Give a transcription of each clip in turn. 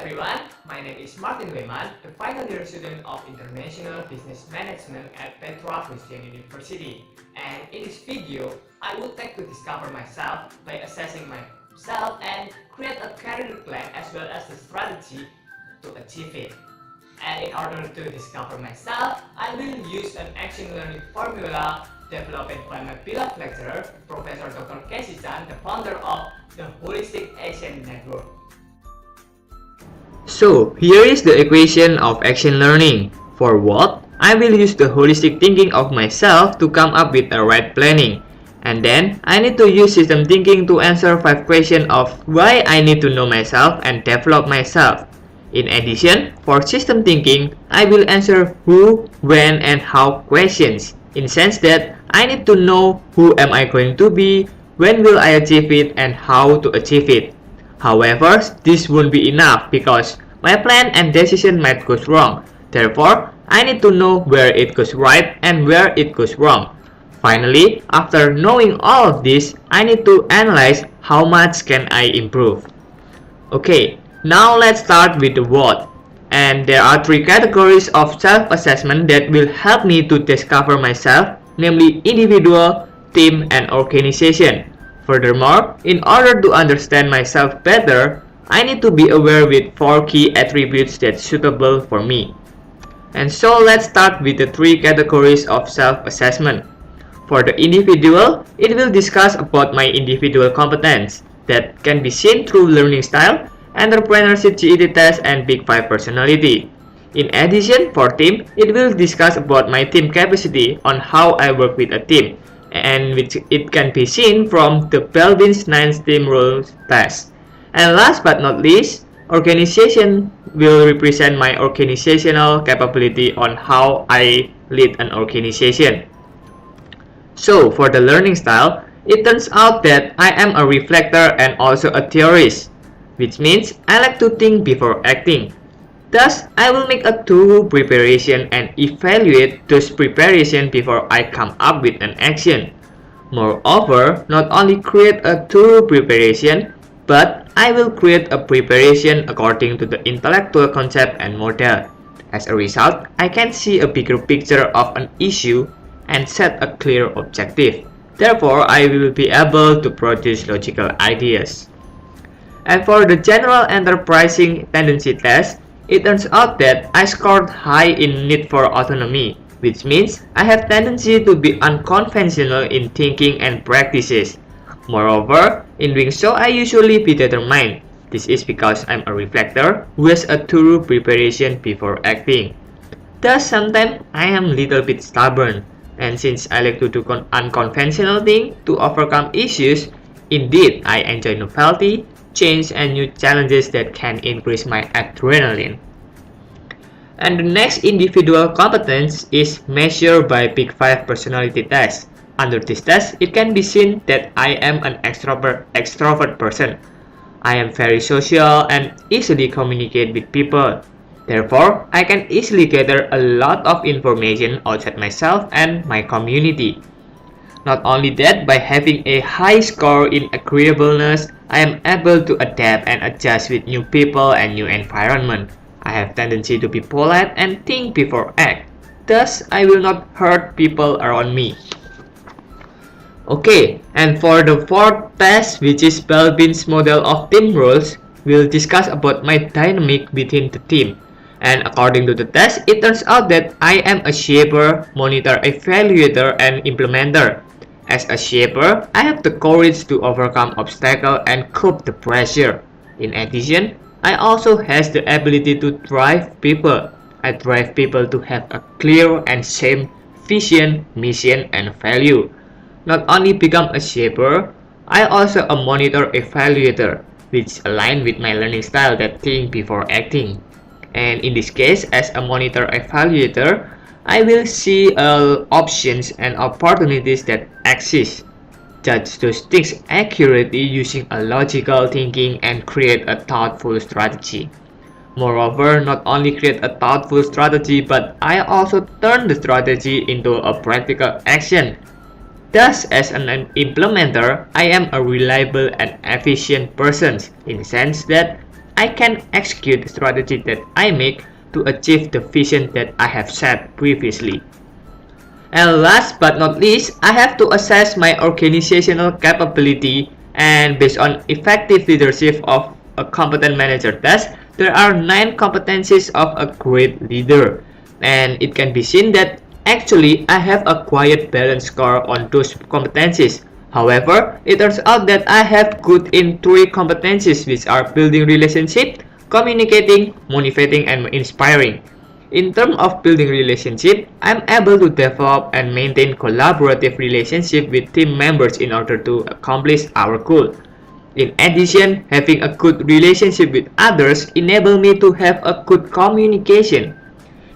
everyone, my name is MartinWeman, a final year student of International Business Management at Petra Christian University. And in this video, I would like to discover myself by assessing myself and create a career plan as well as the strategy to achieve it. And in order to discover myself, I will use an action learning formula developed by my beloved lecturer, Professor Dr. Casey Chan, the founder of the Holistic Action Network. So, here is the equation of action learning. For what? I will use the holistic thinking of myself to come up with a right planning. And then, I need to use system thinking to answer 5 questions of why I need to know myself and develop myself. In addition, for system thinking, I will answer who, when, and how questions. In sense that, I need to know who am I going to be, when will I achieve it, and how to achieve it. However, this won't be enough because my plan and decision might go wrong. Therefore, I need to know where it goes right and where it goes wrong. Finally, after knowing all of this, I need to analyze how much can I improve. Okay, now let's start with the what. And there are 3 categories of self-assessment that will help me to discover myself, namely individual, team, and organization. Furthermore, in order to understand myself better, I need to be aware with 4 key attributes that's suitable for me. And so let's start with the 3 categories of self-assessment. For the individual, it will discuss about my individual competence that can be seen through learning style, entrepreneurship GED test, and Big 5 personality. In addition, for team, it will discuss about my team capacity on how I work with a team, and which it can be seen from the Belbin's 9 team rules test. And last but not least, organization will represent my organizational capability on how I lead an organization. So for the learning style, it turns out that I am a reflector and also a theorist, which means I like to think before acting. Thus, I will make a thorough preparation and evaluate those preparations before I come up with an action. Moreover, not only create a thorough preparation, but I will create a preparation according to the intellectual concept and model. As a result, I can see a bigger picture of an issue and set a clear objective. Therefore, I will be able to produce logical ideas. And for the general enterprising tendency test, it turns out that I scored high in need for autonomy, which means I have tendency to be unconventional in thinking and practices. Moreover, in doing so, I usually be determined. This is because I'm a reflector who has a thorough preparation before acting. Thus, sometimes I am a little bit stubborn, and since I like to do unconventional things to overcome issues, indeed I enjoy novelty, change, and new challenges that can increase my adrenaline. And the next individual competence is measured by Big 5 personality test. Under this test, it can be seen that I am an extrovert person. I am very social and easily communicate with people. Therefore, I can easily gather a lot of information outside myself and my community. Not only that, by having a high score in agreeableness, I am able to adapt and adjust with new people and new environment. I have tendency to be polite and think before act. Thus, I will not hurt people around me. Okay, and for the 4th test, which is Belbin's model of team roles, we'll discuss about my dynamic within the team. And according to the test, it turns out that I am a shaper, monitor, evaluator, and implementer. As a shaper, I have the courage to overcome obstacles and cope the pressure. In addition, I also has the ability to drive people. I drive people to have a clear and same vision, mission, and value. Not only become a shaper, I also a monitor evaluator, which align with my learning style that think before acting. And in this case, as a monitor evaluator, I will see options and opportunities that exist, judge those things accurately using a logical thinking and create a thoughtful strategy. Moreover, not only create a thoughtful strategy, but I also turn the strategy into a practical action. Thus, as an implementer, I am a reliable and efficient person in the sense that I can execute the strategy that I make to achieve the vision that I have set previously. And last but not least, I have to assess my organizational capability, and based on effective leadership of a competent manager test, there are 9 competencies of a great leader. And it can be seen that actually I have a quite balanced score on those competencies. However, it turns out that I have good in 3 competencies, which are building relationship, communicating, motivating, and inspiring. In terms of building relationship, I'm able to develop and maintain collaborative relationship with team members in order to accomplish our goal. In addition, having a good relationship with others enable me to have a good communication.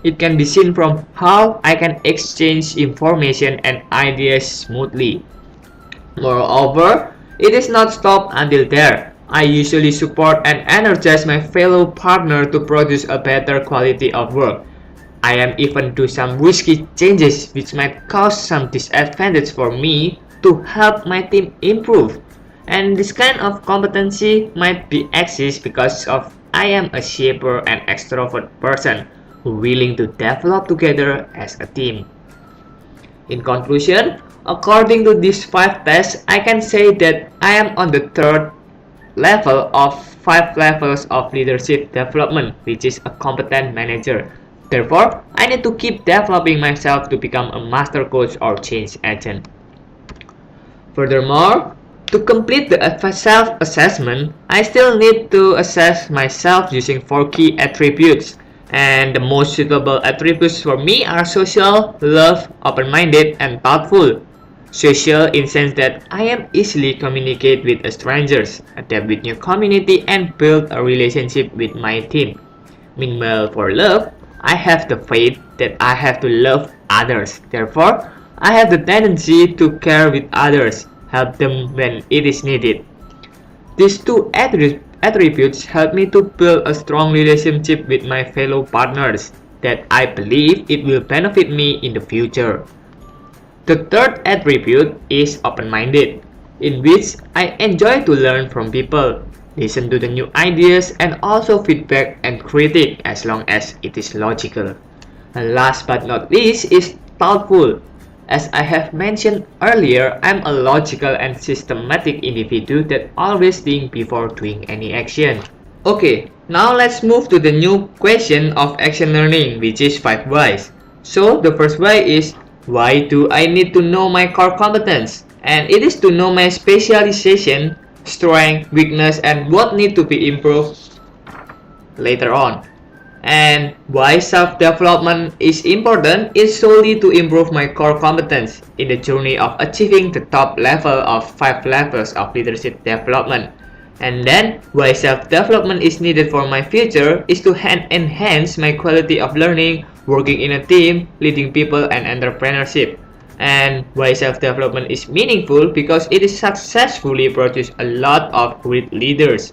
It can be seen from how I can exchange information and ideas smoothly. Moreover, it is not stopped until there. I usually support and energize my fellow partner to produce a better quality of work. I am even do some risky changes which might cause some disadvantage for me to help my team improve. And this kind of competency might be exist because of I am a shaper and extrovert person who willing to develop together as a team. In conclusion, according to these 5 tests, I can say that I am on the 3rd level of 5 levels of leadership development, which is a competent manager. Therefore, I need to keep developing myself to become a master coach or change agent. Furthermore, to complete the self-assessment, I still need to assess myself using 4 key attributes. And the most suitable attributes for me are social, love, open-minded, and thoughtful. Social in sense that I am easily communicate with strangers, adapt with new community, and build a relationship with my team. Meanwhile, for love, I have the faith that I have to love others. Therefore, I have the tendency to care with others, help them when it is needed. These 2 attributes help me to build a strong relationship with my fellow partners that I believe it will benefit me in the future. The 3rd attribute is open-minded, in which I enjoy to learn from people, listen to the new ideas, and also feedback and critique as long as it is logical. And last but not least is thoughtful. As I have mentioned earlier, I'm a logical and systematic individual that always think before doing any action. Okay, now let's move to the new question of action learning, which is 5 whys. So the first why is, why do I need to know my core competence? And it is to know my specialization, strength, weakness, and what need to be improved later on. And why self-development is important is solely to improve my core competence in the journey of achieving the top level of 5 levels of leadership development. And then why self-development is needed for my future is to enhance my quality of learning, working in a team, leading people, and entrepreneurship. And why self-development is meaningful because it is successfully produced a lot of great leaders.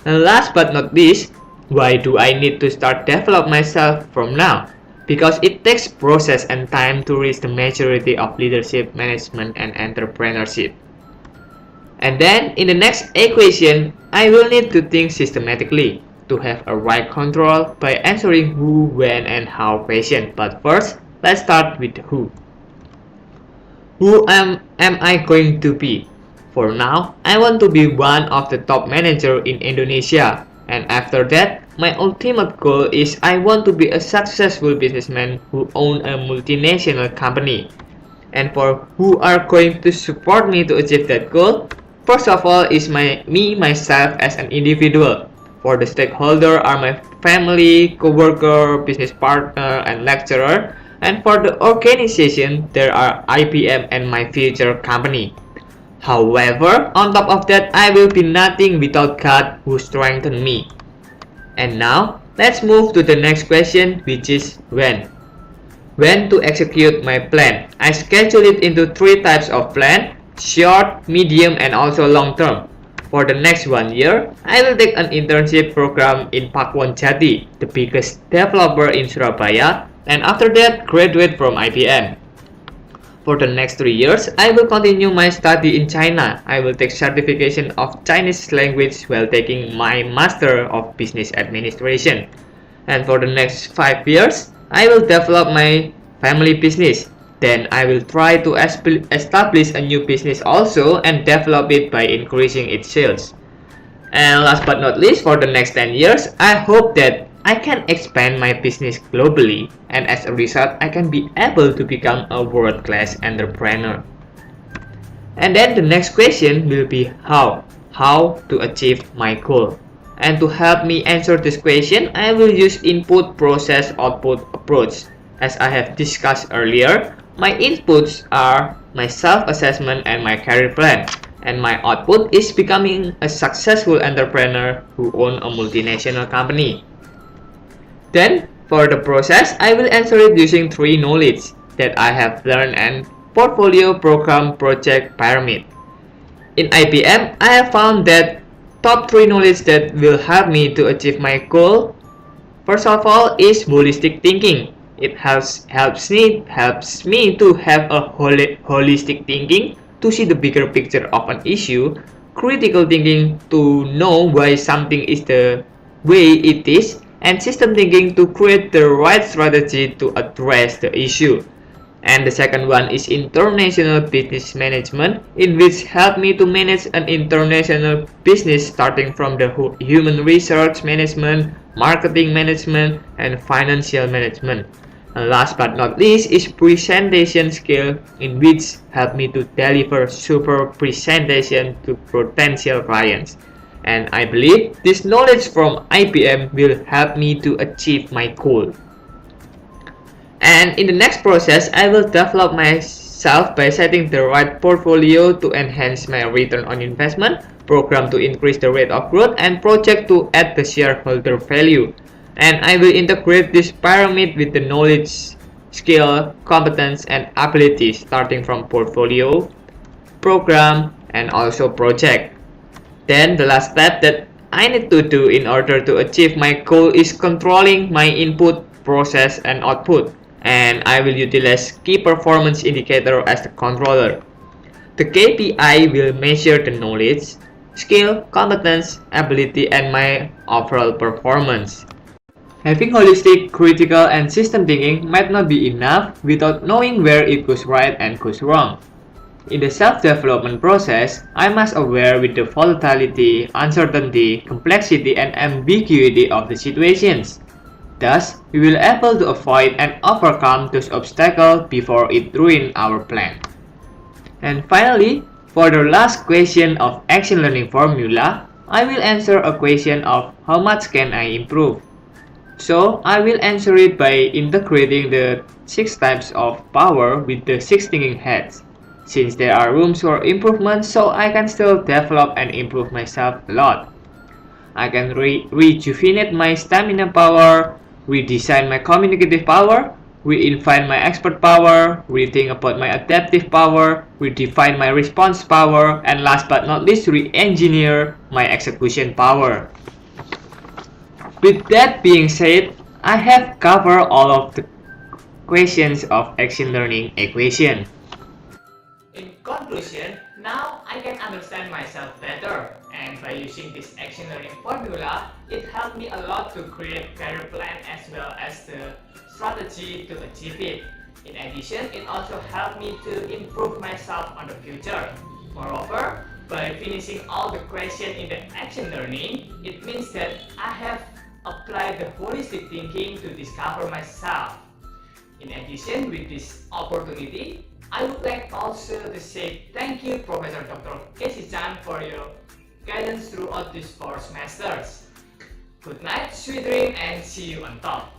And last but not least, why do I need to start develop myself from now? Because it takes process and time to reach the maturity of leadership, management, and entrepreneurship. And then in the next equation, I will need to think systematically to have a right control by answering who, when, and how question. But first, let's start with who. Who am I going to be? For now, I want to be one of the top managers in Indonesia. And after that, my ultimate goal is I want to be a successful businessman who owns a multinational company. And for who are going to support me to achieve that goal, first of all is myself as an individual. For the stakeholder are my family, co-worker, business partner, and lecturer. And for the organization, there are IBM and my future company. However, on top of that, I will be nothing without God who strengthened me. And now, let's move to the next question, which is when. When to execute my plan. I schedule it into 3 types of plan, short, medium, and also long term. For the next 1 year, I will take an internship program in Pakuwon Jati, the biggest developer in Surabaya, and after that, graduate from IBM. For the next 3 years, I will continue my study in China. I will take certification of Chinese language while taking my Master of Business Administration. And for the next 5 years, I will develop my family business. Then I will try to establish a new business also and develop it by increasing its sales. And last but not least, for the next 10 years, I hope that I can expand my business globally, and as a result, I can be able to become a world-class entrepreneur. And then the next question will be how to achieve my goal. And to help me answer this question, I will use input, process, output approach. As I have discussed earlier, my inputs are my self-assessment and my career plan. And my output is becoming a successful entrepreneur who owns a multinational company. Then, for the process, I will answer it using 3 knowledge that I have learned and portfolio, program, project, pyramid. In IBM, I have found that top 3 knowledge that will help me to achieve my goal. First of all is holistic thinking. It helps me to have a holistic thinking to see the bigger picture of an issue, critical thinking to know why something is the way it is, and system thinking to create the right strategy to address the issue. And the second one is international business management, in which help me to manage an international business starting from the human resource management, marketing management, and financial management. And last but not least is presentation skill, in which help me to deliver super presentation to potential clients. And I believe this knowledge from IBM will help me to achieve my goal. And in the next process, I will develop myself by setting the right portfolio to enhance my return on investment, program to increase the rate of growth, and project to add the shareholder value. And I will integrate this pyramid with the knowledge, skill, competence, and ability starting from portfolio, program, and also project. Then the last step that I need to do in order to achieve my goal is controlling my input, process, and output. And I will utilize key performance indicator as the controller. The KPI will measure the knowledge, skill, competence, ability, and my overall performance. Having holistic, critical, and system thinking might not be enough without knowing where it goes right and goes wrong. In the self-development process, I must aware with the volatility, uncertainty, complexity, and ambiguity of the situations. Thus, we will able to avoid and overcome those obstacles before it ruin our plan. And finally, for the last question of action learning formula, I will answer a question of how much can I improve. So, I will answer it by integrating the 6 types of power with the 6 thinking heads. Since there are rooms for improvement, so I can still develop and improve myself a lot. I can rejuvenate my stamina power, redesign my communicative power, reinvent my expert power, rethink about my adaptive power, redefine my response power, and last but not least, re-engineer my execution power. With that being said, I have covered all of the questions of action learning equation. In conclusion, now I can understand myself better, and by using this action learning formula, it helped me a lot to create career plan as well as the strategy to achieve it. In addition, it also helped me to improve myself on the future. Moreover, by finishing all the questions in the action learning, it means that I have applied the holistic thinking to discover myself. In addition, with this opportunity, I would like also to say thank you Professor Dr. Casey Chan for your guidance throughout these 4 semesters. Good night, sweet dream, and see you on top.